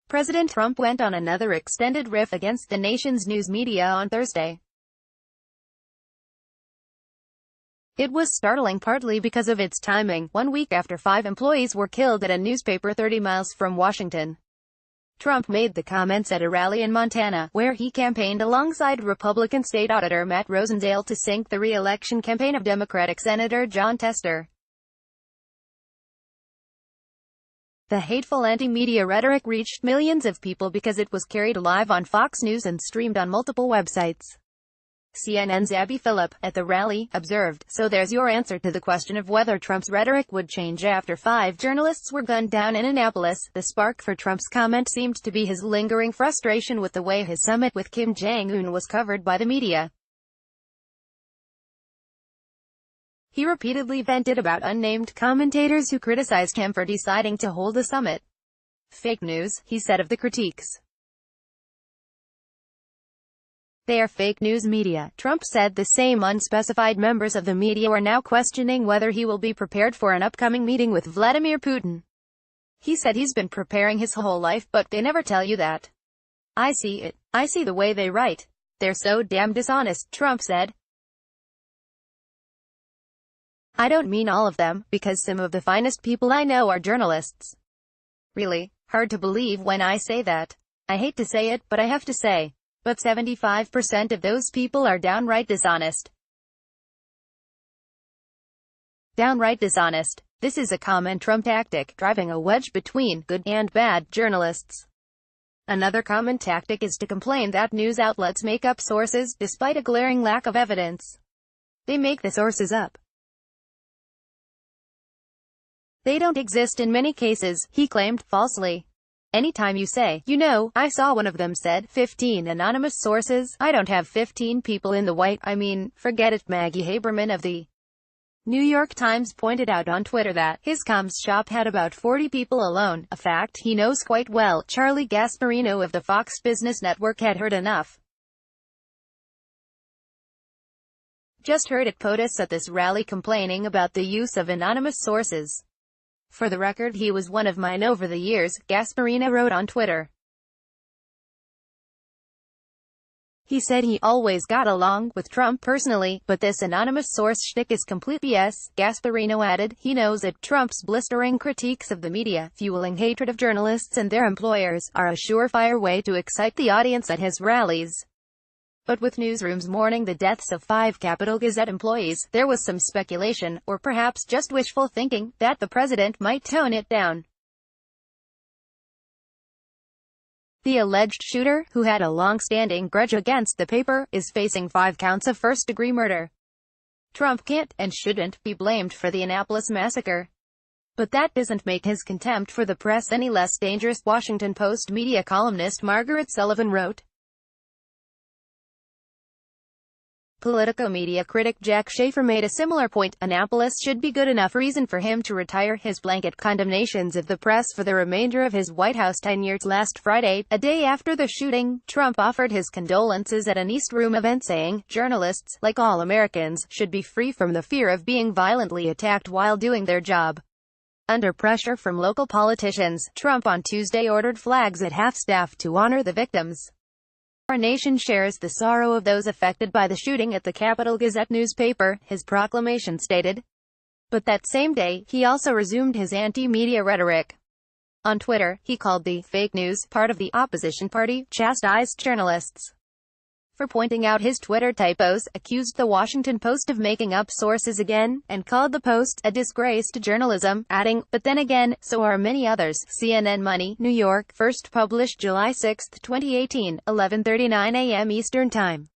President Trump went on another extended riff against the nation's news media on Thursday. It was startling partly because of its timing, 1 week after 5 employees were killed at a newspaper 30 miles from Washington. Trump made the comments at a rally in Montana, where he campaigned alongside Republican State Auditor Matt Rosendale to sink the re-election campaign of Democratic Senator Jon Tester. The hateful anti-media rhetoric reached millions of people because it was carried live on Fox News and streamed on multiple websites. CNN's Abby Phillip, at the rally, observed, "So there's your answer to the question of whether Trump's rhetoric would change after 5 journalists were gunned down in Annapolis." The spark for Trump's comment seemed to be his lingering frustration with the way his summit with Kim Jong-un was covered by the media. He repeatedly vented about unnamed commentators who criticized him for deciding to hold the summit. "Fake news," he said of the critiques. "They are fake news media." Trump said the same unspecified members of the media are now questioning whether he will be prepared for an upcoming meeting with Vladimir Putin. He said he's been preparing his whole life, but they never tell you that. "I see it. I see the way they write. They're so damn dishonest," Trump said. "I don't mean all of them, because some of the finest people I know are journalists. Really, hard to believe when I say that. I hate to say it, but I have to say. But 75% of those people are downright dishonest. Downright dishonest. This is a common Trump tactic, driving a wedge between good and bad journalists. Another common tactic is to complain that news outlets make up sources, despite a glaring lack of evidence. They make the sources up. They don't exist in many cases," he claimed, falsely. "Anytime you say, you know, I saw one of them said 15 anonymous sources, I don't have 15 people in the White, I mean, forget it." Maggie Haberman of the New York Times pointed out on Twitter that his comms shop had about 40 people alone, a fact he knows quite well. Charlie Gasparino of the Fox Business Network had heard enough. "Just heard it POTUS at this rally complaining about the use of anonymous sources. For the record, he was one of mine over the years," Gasparino wrote on Twitter. He said he always got along with Trump personally, but this anonymous source shtick is complete BS. Gasparino added, he knows that Trump's blistering critiques of the media, fueling hatred of journalists and their employers, are a surefire way to excite the audience at his rallies. But with newsrooms mourning the deaths of 5 Capitol Gazette employees, there was some speculation, or perhaps just wishful thinking, that the president might tone it down. The alleged shooter, who had a long-standing grudge against the paper, is facing 5 counts of first-degree murder. Trump can't, and shouldn't, be blamed for the Annapolis massacre. But that doesn't make his contempt for the press any less dangerous, Washington Post media columnist Margaret Sullivan wrote. Politico media critic Jack Schaefer made a similar point. Annapolis should be good enough reason for him to retire his blanket condemnations of the press for the remainder of his White House tenure. Last Friday, a day after the shooting, Trump offered his condolences at an East Room event, saying, "Journalists, like all Americans, should be free from the fear of being violently attacked while doing their job." Under pressure from local politicians, Trump on Tuesday ordered flags at half-staff to honor the victims. "Our nation shares the sorrow of those affected by the shooting at the Capitol Gazette newspaper," his proclamation stated. But that same day, he also resumed his anti-media rhetoric. On Twitter, he called the fake news part of the opposition party, chastised journalists for pointing out his Twitter typos, accused the Washington Post of making up sources again, and called the Post a disgrace to journalism, adding, "But then again, so are many others." CNN Money, New York, first published July 6, 2018, 11:39 a.m. Eastern Time.